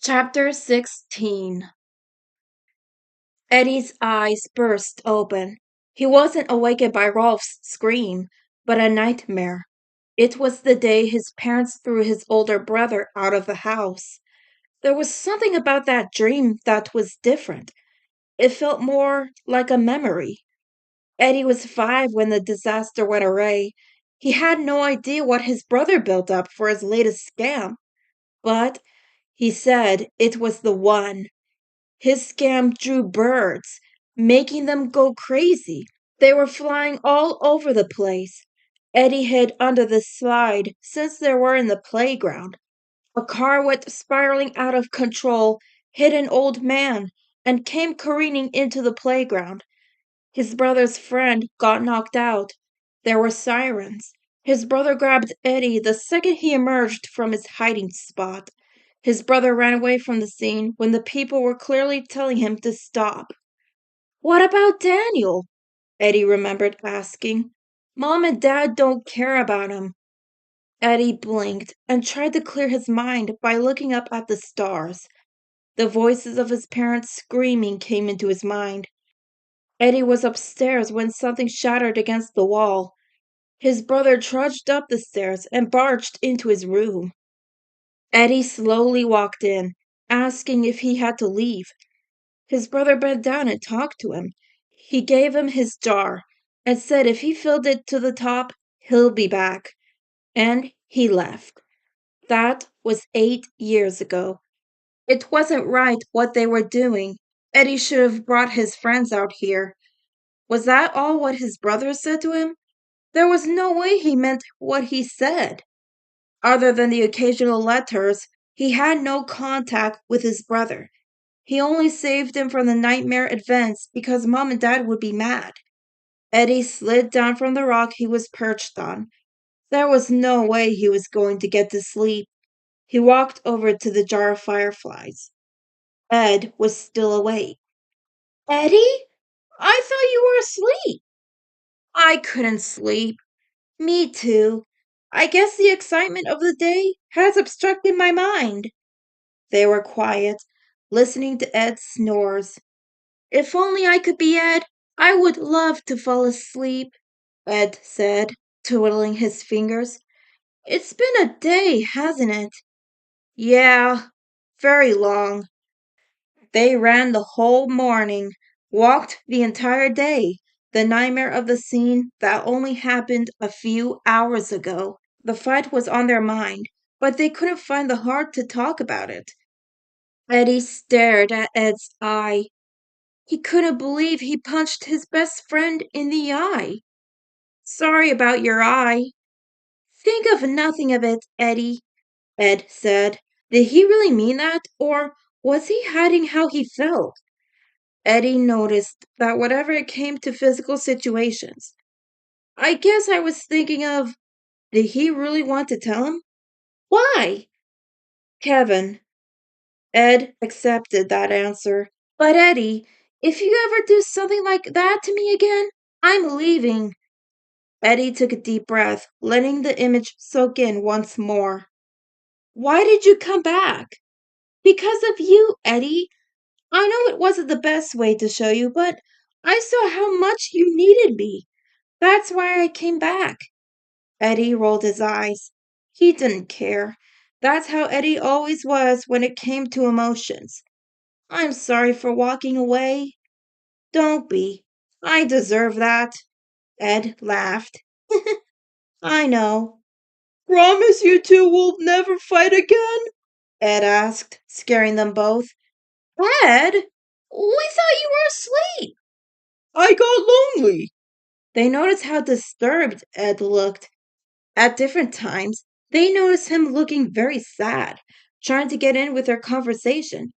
Chapter 16. Eddy's eyes burst open. He wasn't awakened by Rolf's scream, but a nightmare. It was the day his parents threw his older brother out of the house. There was something about that dream that was different. It felt more like a memory. Eddy was 5 when the disaster went awry. He had no idea what his brother built up for his latest scam, but he said it was the one. His scam drew birds, making them go crazy. They were flying all over the place. Eddy hid under the slide since they were in the playground. A car went spiraling out of control, hit an old man, and came careening into the playground. His brother's friend got knocked out. There were sirens. His brother grabbed Eddy the second he emerged from his hiding spot. His brother ran away from the scene when the people were clearly telling him to stop. What about Daniel? Eddy remembered asking. Mom and Dad don't care about him. Eddy blinked and tried to clear his mind by looking up at the stars. The voices of his parents screaming came into his mind. Eddy was upstairs when something shattered against the wall. His brother trudged up the stairs and barged into his room. Eddy slowly walked in, asking if he had to leave. His brother bent down and talked to him. He gave him his jar and said if he filled it to the top, he'll be back. And he left. That was 8 years ago. It wasn't right what they were doing. Eddy should have brought his friends out here. Was that all what his brother said to him? There was no way he meant what he said. Other than the occasional letters, he had no contact with his brother. He only saved him from the nightmare events because Mom and Dad would be mad. Eddy slid down from the rock he was perched on. There was no way he was going to get to sleep. He walked over to the jar of fireflies. Ed was still awake. Eddy? I thought you were asleep. I couldn't sleep. Me too. I guess the excitement of the day has obstructed my mind. They were quiet, listening to Ed's snores. If only I could be Ed, I would love to fall asleep, Ed said, twiddling his fingers. It's been a day, hasn't it? Yeah, very long. They ran the whole morning, walked the entire day, the nightmare of the scene that only happened a few hours ago. The fight was on their mind, but they couldn't find the heart to talk about it. Eddy stared at Ed's eye. He couldn't believe he punched his best friend in the eye. Sorry about your eye. Think of nothing of it, Eddy, Ed said. Did he really mean that, or was he hiding how he felt? Eddy noticed that whenever it came to physical situations, I guess I was thinking of, did he really want to tell him? Why? Kevin. Ed accepted that answer. But Eddy, if you ever do something like that to me again, I'm leaving. Eddy took a deep breath, letting the image soak in once more. Why did you come back? Because of you, Eddy. I know it wasn't the best way to show you, but I saw how much you needed me. That's why I came back. Eddy rolled his eyes. He didn't care. That's how Eddy always was when it came to emotions. I'm sorry for walking away. Don't be. I deserve that. Ed laughed. I know. Promise you two will never fight again? Ed asked, scaring them both. Ed? We thought you were asleep. I got lonely. They noticed how disturbed Ed looked. At different times, they noticed him looking very sad, trying to get in with their conversation.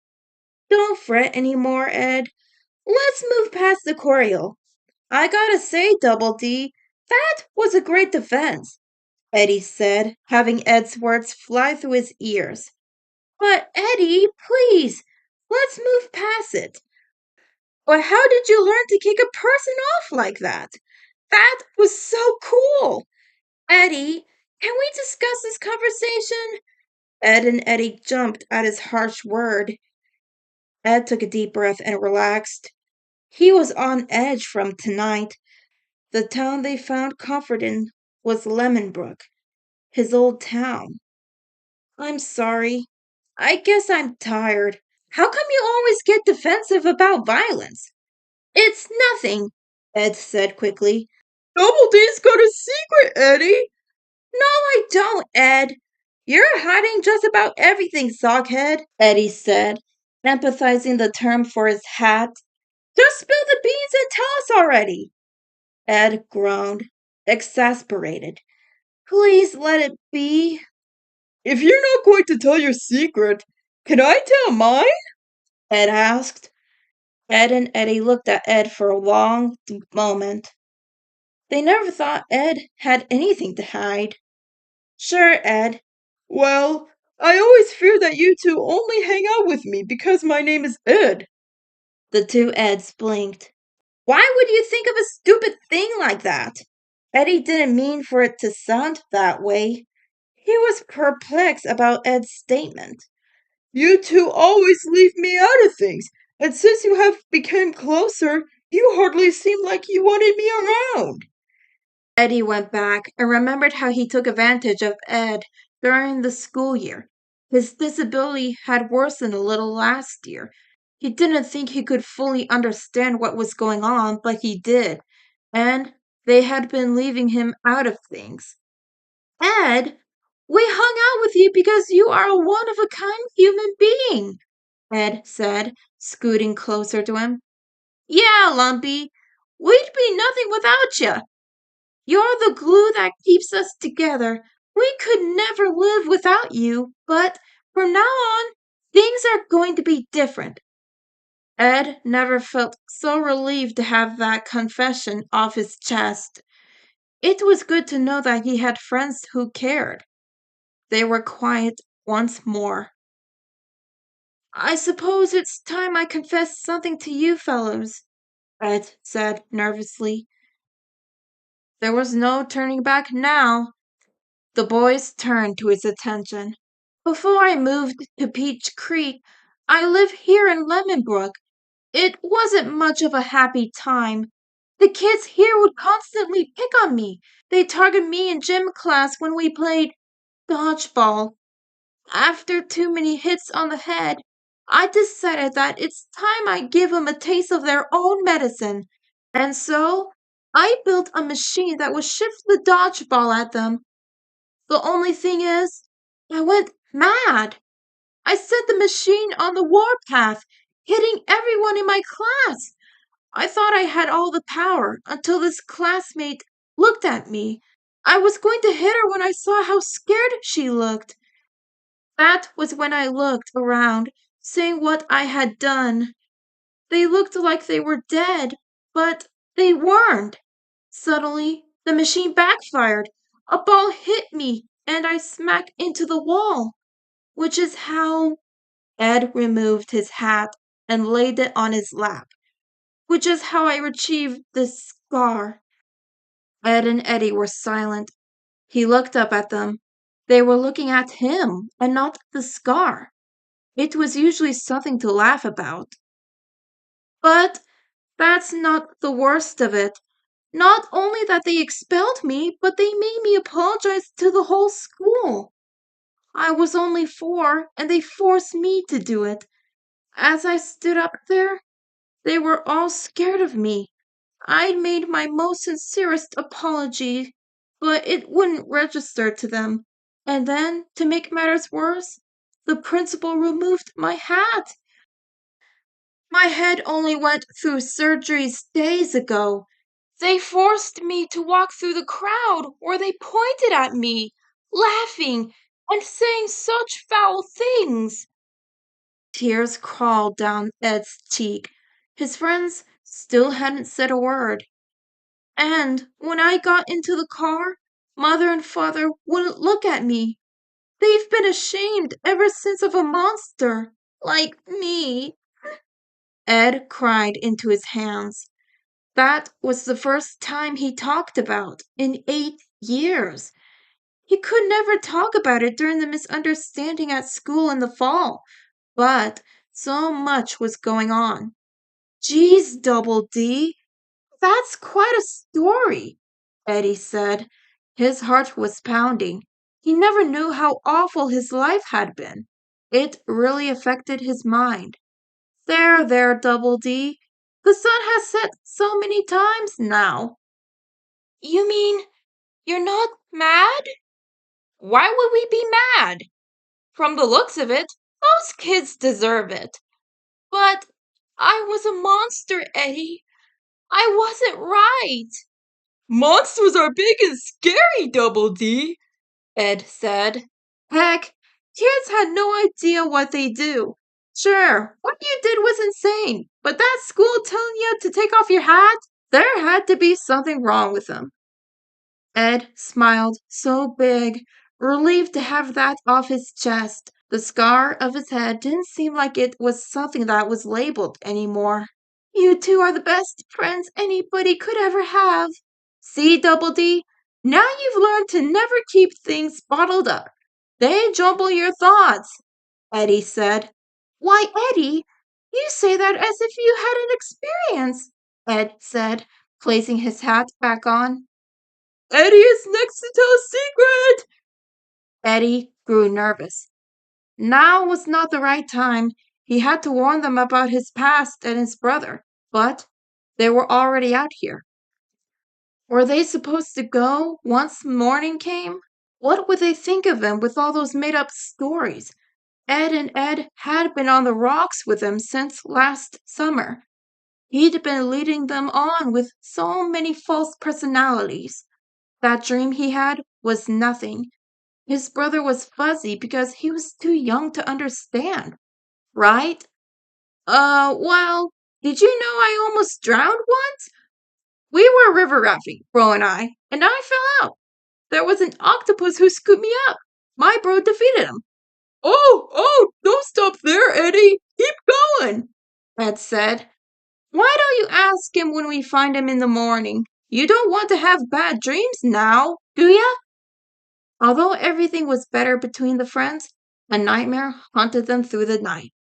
Don't fret anymore, Ed. Let's move past the choreo. I gotta say, Double D, that was a great defense, Eddy said, having Ed's words fly through his ears. But Eddy, please, let's move past it. But how did you learn to kick a person off like that? That was so cool. Eddy, can we discuss this conversation? Ed and Eddie jumped at his harsh word. Ed took a deep breath and relaxed. He was on edge from tonight. The town they found comfort in was Lemonbrook, his old town. I'm sorry. I guess I'm tired. How come you always get defensive about violence? It's nothing, Ed said quickly. Doubledee's got a secret, Eddie. No, I don't, Ed. You're hiding just about everything, Sockhead, Eddie said, empathizing the term for his hat. Just spill the beans and tell us already. Ed groaned, exasperated. Please let it be. If you're not going to tell your secret, can I tell mine? Ed asked. Ed and Eddie looked at Ed for a long moment. They never thought Ed had anything to hide. Sure, Ed. Well, I always fear that you two only hang out with me because my name is Ed. The two Eds blinked. Why would you think of a stupid thing like that? Eddie didn't mean for it to sound that way. He was perplexed about Ed's statement. You two always leave me out of things, and since you have become closer, you hardly seem like you wanted me around. Eddie went back and remembered how he took advantage of Ed during the school year. His disability had worsened a little last year. He didn't think he could fully understand what was going on, but he did, and they had been leaving him out of things. Ed, we hung out with you because you are a one-of-a-kind human being, Ed said, scooting closer to him. Yeah, Lumpy, we'd be nothing without you. You're the glue that keeps us together. We could never live without you, but from now on, things are going to be different. Ed never felt so relieved to have that confession off his chest. It was good to know that he had friends who cared. They were quiet once more. I suppose it's time I confessed something to you fellows, Ed said nervously. There was no turning back now. The boys turned to his attention. Before I moved to Peach Creek, I lived here in Lemonbrook. It wasn't much of a happy time. The kids here would constantly pick on me. They targeted me in gym class when we played dodgeball. After too many hits on the head, I decided that it's time I give them a taste of their own medicine. And so, I built a machine that would shift the dodgeball at them. The only thing is, I went mad. I set the machine on the warpath, hitting everyone in my class. I thought I had all the power until this classmate looked at me. I was going to hit her when I saw how scared she looked. That was when I looked around, seeing what I had done. They looked like they were dead, but they weren't. Suddenly, the machine backfired. A ball hit me, and I smacked into the wall, which is how Ed removed his hat and laid it on his lap, which is how I achieved this scar. Ed and Eddie were silent. He looked up at them. They were looking at him and not the scar. It was usually something to laugh about. But that's not the worst of it. Not only that they expelled me, but they made me apologize to the whole school. I was only 4, and they forced me to do it. As I stood up there, they were all scared of me. I'd made my most sincerest apology, but it wouldn't register to them. And then, to make matters worse, the principal removed my hat. My head only went through surgeries days ago. They forced me to walk through the crowd where they pointed at me, laughing and saying such foul things. Tears crawled down Ed's cheek. His friends still hadn't said a word. And when I got into the car, Mother and Father wouldn't look at me. They've been ashamed ever since of a monster like me. Ed cried into his hands. That was the first time he talked about in 8 years. He could never talk about it during the misunderstanding at school in the fall, but so much was going on. Geez, Double D, that's quite a story, Eddy said. His heart was pounding. He never knew how awful his life had been. It really affected his mind. There, Double D. The sun has set so many times now. You mean you're not mad? Why would we be mad? From the looks of it, those kids deserve it. But I was a monster, Eddy. I wasn't right. Monsters are big and scary, Double D, Ed said. Heck, kids had no idea what they do. Sure, what you did was insane, but that school telling you to take off your hat? There had to be something wrong with them. Ed smiled so big, relieved to have that off his chest. The scar of his head didn't seem like it was something that was labeled anymore. You two are the best friends anybody could ever have. See, Double D? Now you've learned to never keep things bottled up. They jumble your thoughts, Eddy said. Why, Eddy, you say that as if you had an experience, Ed said, placing his hat back on. Eddy is next to tell a secret! Eddy grew nervous. Now was not the right time. He had to warn them about his past and his brother, but they were already out here. Were they supposed to go once morning came? What would they think of him with all those made-up stories? Ed had been on the rocks with him since last summer. He'd been leading them on with so many false personalities. That dream he had was nothing. His brother was fuzzy because he was too young to understand, right? Well, did you know I almost drowned once? We were river rafting, Bro and I fell out. There was an octopus who scooped me up. My bro defeated him. Oh, don't stop there, Eddy. Keep going, Ed said. Why don't you ask him when we find him in the morning? You don't want to have bad dreams now, do ya? Although everything was better between the friends, a nightmare haunted them through the night.